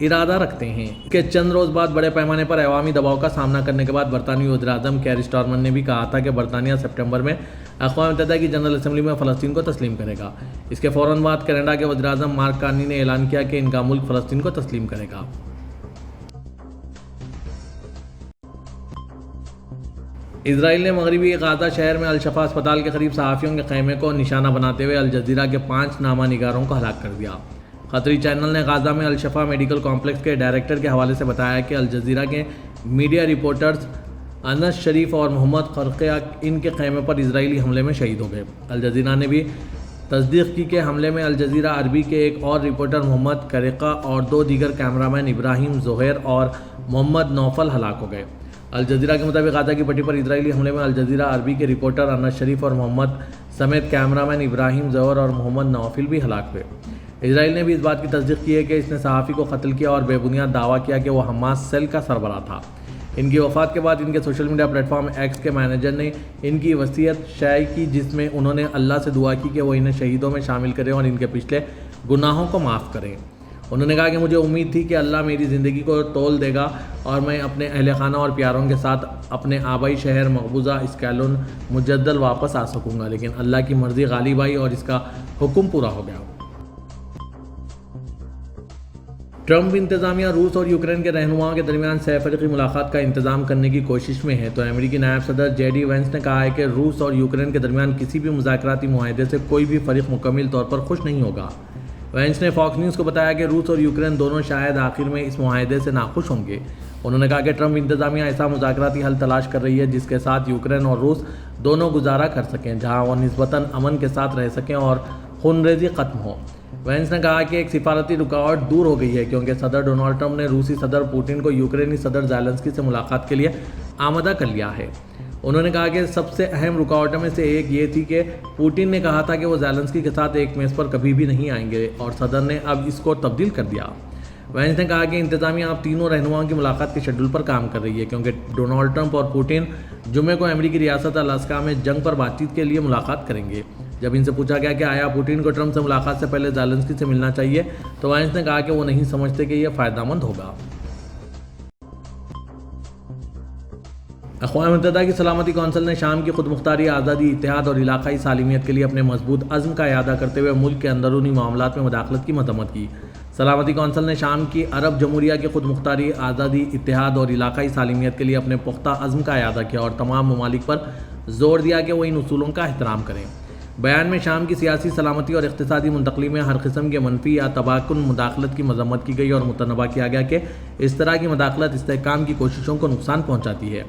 ارادہ رکھتے ہیں۔ اس کے چند روز بعد بڑے پیمانے پر عوامی دباؤ کا سامنا کرنے کے بعد برطانوی وزیر اعظم کیئر سٹارمر نے بھی کہا تھا کہ برطانیہ سپٹمبر میں اقوام متحدہ کی جنرل اسمبلی میں فلسطین کو تسلیم کرے گا۔ اس کے فوراً بعد کینیڈا کے وزیر اعظم مارک کارنی نے اعلان کیا کہ ان کا ملک فلسطین کو تسلیم کرے گا۔ اسرائیل نے مغربی غزہ شہر میں الشفا اسپتال کے قریب صحافیوں کے خیمے کو نشانہ بناتے ہوئے الجزیرہ کے 5 نامہ نگاروں کو ہلاک کر دیا۔ قطری چینل نے غزہ میں الشفا میڈیکل کمپلیکس کے ڈائریکٹر کے حوالے سے بتایا کہ الجزیرہ کے میڈیا رپورٹرز انس شریف اور محمد خرقیہ ان کے خیمے پر اسرائیلی حملے میں شہید ہو گئے۔ الجزیرہ نے بھی تصدیق کی کہ حملے میں الجزیرہ عربی کے ایک اور رپورٹر محمد کرقہ اور 2 دیگر کیمرامین ابراہیم زہیر اور محمد نوفل ہلاک ہو گئے۔ الجزیرہ کے مطابق غزہ کی پٹی پر اسرائیلی حملے میں الجزیرہ عربی کے رپورٹر انس شریف اور محمد سمیت کیمرامین ابراہیم زہیر اور محمد نوفل بھی ہلاک ہوئے۔ اسرائیل نے بھی اس بات کی تصدیق کی ہے کہ اس نے صحافی کو قتل کیا اور بے بنیاد دعویٰ کیا کہ وہ حماس سیل کا سربراہ تھا۔ ان کی وفات کے بعد ان کے social media plate form x کے مینیجر نے ان کی وصیت شائع کی، جس میں انہوں نے اللہ سے دعا کی کہ وہ انہیں شہیدوں میں شامل کرے اور ان کے پچھلے گناہوں کو معاف کریں۔ انہوں نے کہا کہ مجھے امید تھی کہ اللہ میری زندگی کو تول دے گا اور میں اپنے اہل خانہ اور پیاروں کے ساتھ اپنے آبائی شہر مقبوضہ اسکیلون مجدل واپس آ سکوں گا، لیکن اللہ کی مرضی غالب آئی اور اس کا حکم پورا ہو گیا۔ ٹرمپ انتظامیہ روس اور یوکرین کے رہنماؤں کے درمیان 6 فریقی ملاقات کا انتظام کرنے کی کوشش میں ہے، تو امریکی نائب صدر جے ڈی وینس نے کہا ہے کہ روس اور یوکرین کے درمیان کسی بھی مذاکراتی معاہدے سے کوئی بھی فریق مکمل طور پر خوش نہیں ہوگا۔ وینس نے فاکس نیوز کو بتایا کہ روس اور یوکرین دونوں شاید آخر میں اس معاہدے سے ناخوش ہوں گے۔ انہوں نے کہا کہ ٹرمپ انتظامیہ ایسا مذاکراتی حل تلاش کر رہی ہے جس کے ساتھ یوکرین اور روس دونوں گزارا کر سکیں، جہاں وہ نسبتاً امن کے ساتھ رہ سکیں اور خونریزی ختم ہو۔ وینس نے کہا کہ ایک سفارتی رکاوٹ دور ہو گئی ہے کیونکہ صدر ڈونلڈ ٹرمپ نے روسی صدر پوٹن کو یوکرینی صدر زیلنسکی سے ملاقات کے لیے آمادہ کر لیا ہے۔ انہوں نے کہا کہ سب سے اہم رکاوٹوں میں سے ایک یہ تھی کہ پوٹن نے کہا تھا کہ وہ زیلنسکی کے ساتھ ایک میز پر کبھی بھی نہیں آئیں گے اور صدر نے اب اس کو تبدیل کر دیا۔ وینس نے کہا کہ انتظامیہ اب تینوں رہنماؤں کی ملاقات کے شیڈول پر کام کر رہی ہے کیونکہ ڈونلڈ ٹرمپ اور پوٹن جمعے کو امریکی ریاست الاسکا میں جنگ پر بات چیت کے لیے ملاقات کریں گے۔ جب ان سے پوچھا گیا کہ آیا پوٹن کو ٹرمپ سے ملاقات سے پہلے زیلنسکی سے ملنا چاہیے، تو وینس نے کہا کہ وہ نہیں سمجھتے کہ یہ فائدہ مند ہوگا۔ اقوام متحدہ کی سلامتی کونسل نے شام کی خود مختاری، آزادی، اتحاد اور علاقائی سالمیت کے لیے اپنے مضبوط عزم کا اعادہ کرتے ہوئے ملک کے اندرونی معاملات میں مداخلت کی مذمت کی۔ سلامتی کونسل نے شام کی عرب جمہوریہ کی خود مختاری، آزادی، اتحاد اور علاقائی سالمیت کے لیے اپنے پختہ عزم کا اعادہ کیا اور تمام ممالک پر زور دیا کہ وہ ان اصولوں کا احترام کریں۔ بیان میں شام کی سیاسی، سلامتی اور اقتصادی منتقلی میں ہر قسم کے منفی یا تباہ کن مداخلت کی مذمت کی گئی اور متنبہ کیا گیا کہ اس طرح کی مداخلت استحکام کی کوششوں کو نقصان پہنچاتی ہے۔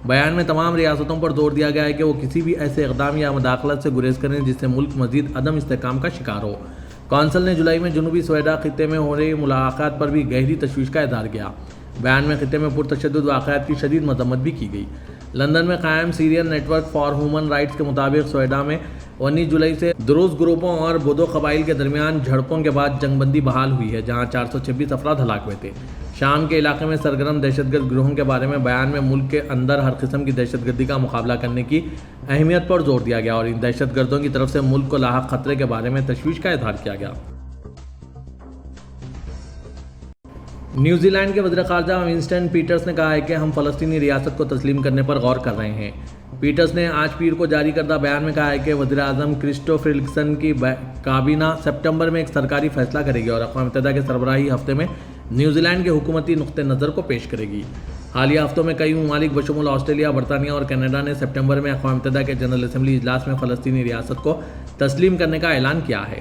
بیان میں تمام ریاستوں پر زور دیا گیا ہے کہ وہ کسی بھی ایسے اقدام یا مداخلت سے گریز کریں جس سے ملک مزید عدم استحکام کا شکار ہو۔ کونسل نے جولائی میں جنوبی سویڈا خطے میں ہو رہی ملاقات پر بھی گہری تشویش کا اظہار کیا۔ بیان میں خطے میں پرتشدد واقعات کی شدید مذمت بھی کی گئی۔ لندن میں قائم Syrian network for human rights کے مطابق سویڈا میں 19 جولائی سے دروز گروپوں اور بودو قبائل کے درمیان جھڑپوں کے بعد جنگ بندی بحال ہوئی ہے، جہاں 426 افراد ہلاک ہوئے تھے۔ شام کے علاقے میں سرگرم دہشت گرد گروہوں کے بارے میں بیان میں ملک کے اندر ہر قسم کی دہشت گردی کا مقابلہ کرنے کی اہمیت پر زور دیا گیا اور ان دہشت گردوں کی طرف سے ملک کو لاحق خطرے کے بارے میں تشویش کا اظہار کیا گیا۔ نیوزی لینڈ کے وزیر خارجہ ونسٹن پیٹرز نے کہا ہے کہ ہم فلسطینی ریاست کو تسلیم کرنے پر غور کر رہے ہیں۔ پیٹرز نے آج پیر کو جاری کردہ بیان میں کہا ہے کہ وزیر اعظم کرسٹوفر کی کابینہ سپٹمبر میں ایک سرکاری فیصلہ کرے گی اور اقوام متحدہ کے سربراہی ہفتے میں نیوزی لینڈ کے حکومتی نقطہ نظر کو پیش کرے گی۔ حالیہ ہفتوں میں کئی ممالک بشمول آسٹریلیا، برطانیہ اور کینیڈا نے سپٹمبر میں اقوام متحدہ کے جنرل اسمبلی اجلاس میں فلسطینی ریاست کو تسلیم کرنے کا اعلان کیا ہے۔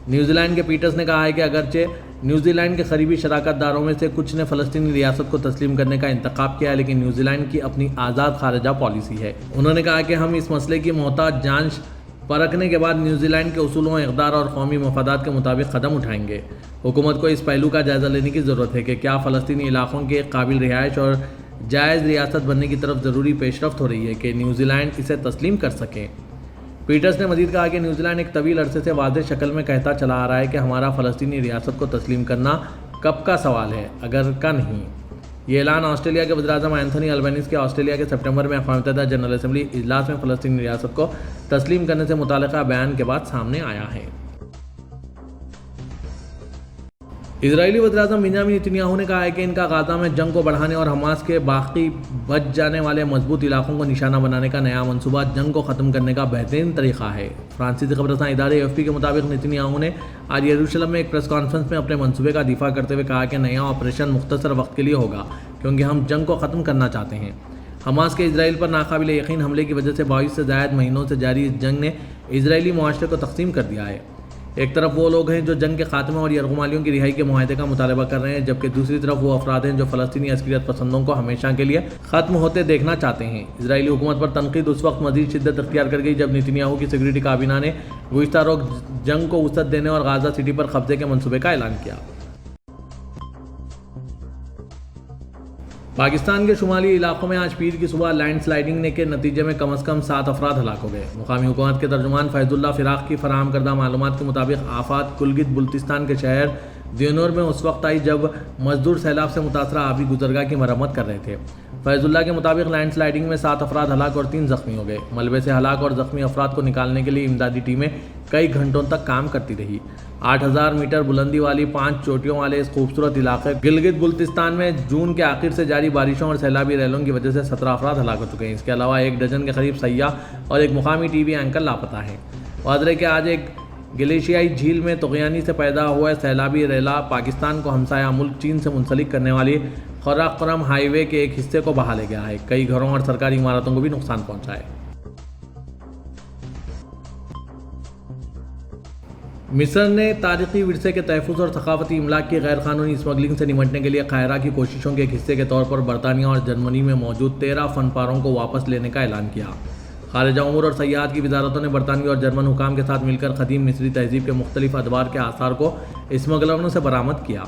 نیوزی لینڈ کے پیٹرز نے کہا ہے کہ اگرچہ نیوزی لینڈ کے قریبی شراکت داروں میں سے کچھ نے فلسطینی ریاست کو تسلیم کرنے کا انتخاب کیا ہے، لیکن نیوزی لینڈ کی اپنی آزاد خارجہ پالیسی ہے۔ انہوں نے کہا کہ ہم اس مسئلے کی محتاط جانچ پرکھنے کے بعد نیوزی لینڈ کے اصولوں، اقدار اور قومی مفادات کے مطابق قدم اٹھائیں گے۔ حکومت کو اس پہلو کا جائزہ لینے کی ضرورت ہے کہ کیا فلسطینی علاقوں کے قابل رہائش اور جائز ریاست بننے کی طرف ضروری پیش رفت ہو رہی ہے کہ نیوزی لینڈ اسے تسلیم کر سکے۔ پیٹرز نے مزید کہا کہ نیوزی لینڈ ایک طویل عرصے سے واضح شکل میں کہتا چلا آ رہا ہے کہ ہمارا فلسطینی ریاست کو تسلیم کرنا کب کا سوال ہے، اگر کا نہیں۔ یہ اعلان آسٹریلیا کے وزیر اعظم اینتھونی البنیز کے آسٹریلیا کے سپٹمبر میں اقوام متحدہ جنرل اسمبلی اجلاس میں فلسطینی ریاست کو تسلیم کرنے سے متعلقہ بیان کے بعد سامنے آیا ہے۔ اسرائیلی وزیراعظم بنیامین نتنیاہو نے کہا ہے کہ ان کا غزہ میں جنگ کو بڑھانے اور حماس کے باقی بچ جانے والے مضبوط علاقوں کو نشانہ بنانے کا نیا منصوبہ جنگ کو ختم کرنے کا بہترین طریقہ ہے۔ فرانسیسی خبررساں ادارے AFP کے مطابق نتنیاہو نے آج یروشلم میں ایک پریس کانفرنس میں اپنے منصوبے کا دفاع کرتے ہوئے کہا کہ نیا آپریشن مختصر وقت کے لیے ہوگا کیونکہ ہم جنگ کو ختم کرنا چاہتے ہیں۔ حماس کے اسرائیل پر ناقابل یقین حملے کی وجہ سے 22 سے زائد مہینوں سے جاری اس جنگ نے اسرائیلی معاشرے کو تقسیم کر دیا ہے۔ ایک طرف وہ لوگ ہیں جو جنگ کے خاتمے اور یرغمالیوں کی رہائی کے معاہدے کا مطالبہ کر رہے ہیں، جبکہ دوسری طرف وہ افراد ہیں جو فلسطینی عسکریت پسندوں کو ہمیشہ کے لیے ختم ہوتے دیکھنا چاہتے ہیں۔ اسرائیلی حکومت پر تنقید اس وقت مزید شدت اختیار کر گئی جب نتنیاہو کی سیکورٹی کابینہ نے گزشتہ روز جنگ کو وسعت دینے اور غزہ سٹی پر قبضے کے منصوبے کا اعلان کیا۔ پاکستان کے شمالی علاقوں میں آج پیر کی صبح لینڈ سلائیڈنگ کے نتیجے میں کم از کم 7 افراد ہلاک ہو گئے۔ مقامی حکومت کے ترجمان فیض اللہ فراق کی فراہم کردہ معلومات کے مطابق آفات گلگت بلتستان کے شہر دیونور میں اس وقت آئی جب مزدور سیلاب سے متاثرہ آبی گزرگاہ کی مرمت کر رہے تھے۔ فیض اللہ کے مطابق لینڈ سلائیڈنگ میں 7 افراد ہلاک اور 3 زخمی ہو گئے۔ ملبے سے ہلاک اور زخمی افراد کو نکالنے کے لیے امدادی ٹیمیں کئی گھنٹوں تک کام کرتی رہی۔ 8000 میٹر بلندی والی 5 چوٹیوں والے اس خوبصورت علاقے گلگت بلتستان میں جون کے آخر سے جاری بارشوں اور سیلابی ریلوں کی وجہ سے 17 افراد ہلاک ہو چکے ہیں۔ اس کے علاوہ 1 ڈزن کے قریب سیاح اور ایک مقامی ٹی وی اینکر لاپتہ ہیں۔ واضح ہے کہ آج ایک گلیشیائی جھیل میں طغیانی سے پیدا ہوا سیلابی ریلا پاکستان کو ہمسایہ ملک چین سے منسلک کرنے والی قراقرم ہائی وے کے ایک حصے کو بہا لے گیا ہے۔ کئی گھروں اور سرکاری عمارتوں کو بھی نقصان پہنچا ہے۔ مصر نے تاریخی ورثے کے تحفظ اور ثقافتی املاک کی غیر قانونی اسمگلنگ سے نمٹنے کے لیے قاہرہ کی کوششوں کے ایک حصے کے طور پر برطانیہ اور جرمنی میں موجود 13 فن پاروں کو واپس لینے کا اعلان کیا۔ خارجہ امور اور سیاحت کی وزارتوں نے برطانوی اور جرمن حکام کے ساتھ مل کر قدیم مصری تہذیب کے مختلف ادوار کے آثار کو اسمگلروں سے برآمد کیا۔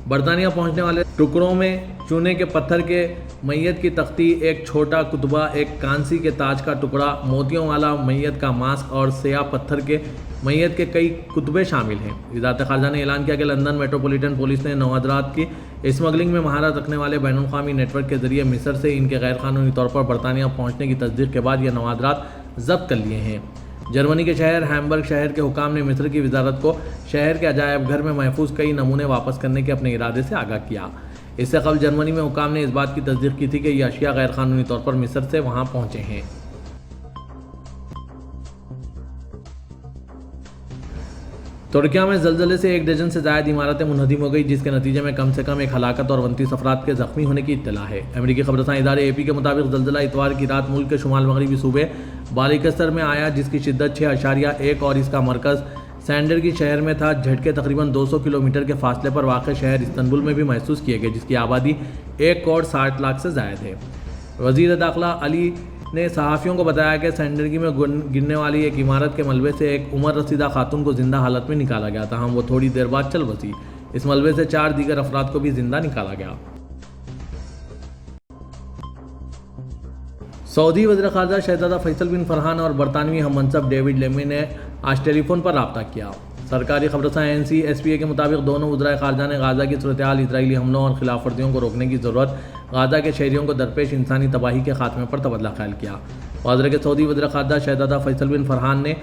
برطانیہ پہنچنے والے ٹکڑوں میں چونے کے پتھر کے میت کی تختی، ایک چھوٹا کتبہ، ایک کانسی کے تاج کا ٹکڑا، موتیوں والا میت کا ماسک اور سیاہ پتھر کے میت کے کئی کتبے شامل ہیں۔ وزارت خارجہ نے اعلان کیا کہ لندن میٹروپولیٹن پولیس نے نوادرات کی اسمگلنگ میں مہارت رکھنے والے بین الاقوامی نیٹ ورک کے ذریعے مصر سے ان کے غیر قانونی طور پر برطانیہ پہنچنے کی تصدیق کے بعد یہ نوادرات ضبط کر لیے ہیں۔ جرمنی کے شہر ہیمبرگ شہر کے حکام نے مصر کی وزارت کو شہر کے عجائب گھر میں محفوظ کئی نمونے واپس کرنے کے اپنے ارادے سے آگاہ کیا۔ اس سے قبل جرمنی میں حکام نے اس بات کی تصدیق کی تھی کہ یہ اشیاء غیر قانونی طور پر مصر سے وہاں پہنچے ہیں۔ ترکیہ میں زلزلے سے 1 ڈزن سے زائد عمارتیں منہدم ہو گئی، جس کے نتیجے میں کم سے کم 1 ہلاکت اور 29 افراد کے زخمی ہونے کی اطلاع ہے۔ امریکی خبررساں ادارے AP کے مطابق زلزلہ اتوار کی رات ملک کے شمال مغربی صوبے بالیکستر میں آیا، جس کی شدت 6.1 اور اس کا مرکز سینڈرگی شہر میں تھا۔ جھٹکے تقریباً 200 کلومیٹر کے فاصلے پر واقع شہر استنبول میں بھی محسوس کیے گئے، جس کی آبادی 1 کروڑ 60 لاکھ سے زائد ہے۔ وزیر داخلہ علی نے صحافیوں کو بتایا کہ سینڈرگی میں گرنے والی ایک عمارت کے ملبے سے ایک عمر رسیدہ خاتون کو زندہ حالت میں نکالا گیا، تاہم وہ تھوڑی دیر بعد چل بسی۔ اس ملبے سے 4 دیگر افراد کو بھی زندہ نکالا گیا۔ سعودی وزیر خارجہ شہزادہ فیصل بن فرحان اور برطانوی ہم منصب ڈیوڈ لیمی نے آج ٹیلی فون پر رابطہ کیا۔ سرکاری خبررساں NCSPA کے مطابق دونوں وزرائے خارجہ نے غزہ کی صورتحال، اسرائیلی حملوں اور خلاف ورزیوں کو روکنے کی ضرورت، غزہ کے شہریوں کو درپیش انسانی تباہی کے خاتمے پر تبادلہ خیال کیا۔ واضح ہے کہ سعودی وزیر خارجہ شہزادہ فیصل بن فرحان نے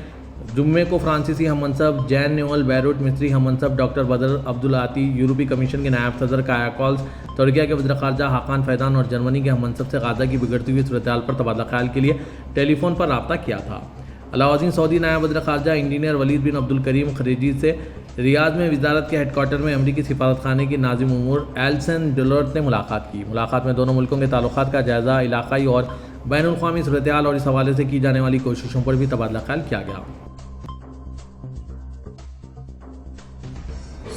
جمعے کو فرانسیسی ہم منصب جین نوئل بیروٹ، مصری ہم منصب ڈاکٹر بدر عبدالعاطی، یورپی کمیشن کے نائب صدر کایا کالس، ترکیہ کے وزیر خارجہ حاقان فیدان اور جرمنی کے ہم منصب سے غزہ کی بگڑتی ہوئی صورتحال پر تبادلہ خیال کے لیے ٹیلی فون پر رابطہ کیا تھا۔ علاوہ ازیں سعودی نائب وزیر خارجہ انجینئر ولید بن عبدالکریم خریجی سے ریاض میں وزارت کے ہیڈ کوارٹر میں امریکی سفارت خانے کی ناظم امور ایلسن ڈولرٹ نے ملاقات کی۔ ملاقات میں دونوں ملکوں کے تعلقات کا جائزہ، علاقائی اور بین الاقوامی صورتحال اور اس حوالے سے کی جانے والی کوششوں پر بھی تبادلہ خیال کیا گیا۔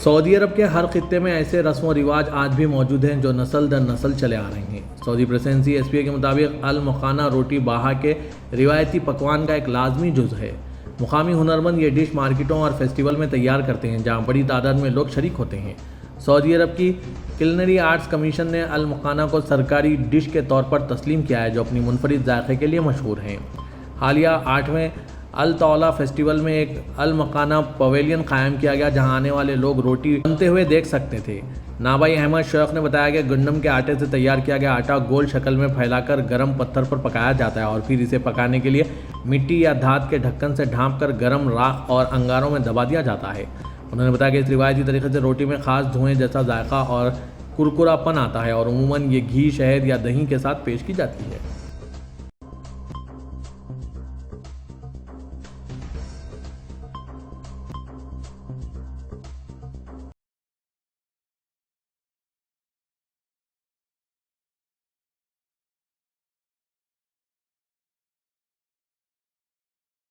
سعودی عرب کے ہر خطے میں ایسے رسم و رواج آج بھی موجود ہیں جو نسل در نسل چلے آ رہے ہیں۔ سعودی پریس NCSPA کے مطابق المقانہ روٹی باہا کے روایتی پکوان کا ایک لازمی جز ہے۔ مقامی ہنرمند یہ ڈش مارکیٹوں اور فیسٹیول میں تیار کرتے ہیں، جہاں بڑی تعداد میں لوگ شریک ہوتے ہیں۔ سعودی عرب کی کلنری آرٹس کمیشن نے المقانہ کو سرکاری ڈش کے طور پر تسلیم کیا ہے، جو اپنی منفرد ذائقے کے لیے مشہور ہیں۔ حالیہ 8ویں الطولہ فیسٹیول میں ایک المقانہ پویلین قائم کیا گیا، جہاں آنے والے لوگ روٹی بنتے ہوئے دیکھ سکتے تھے۔ نابائی احمد شیخ نے بتایا کہ گندم کے آٹے سے تیار کیا گیا آٹا گول شکل میں پھیلا کر گرم پتھر پر پکایا جاتا ہے اور پھر اسے پکانے کے لیے مٹی یا دھات کے ڈھکن سے ڈھانپ کر گرم راکھ اور انگاروں میں دبا دیا جاتا ہے۔ انہوں نے بتایا کہ اس روایتی طریقے سے روٹی میں خاص دھوئیں جیسا ذائقہ اور کرکراپن آتا ہے اور عموماً یہ گھی، شہد یا دہی کے ساتھ پیش کی جاتی ہے۔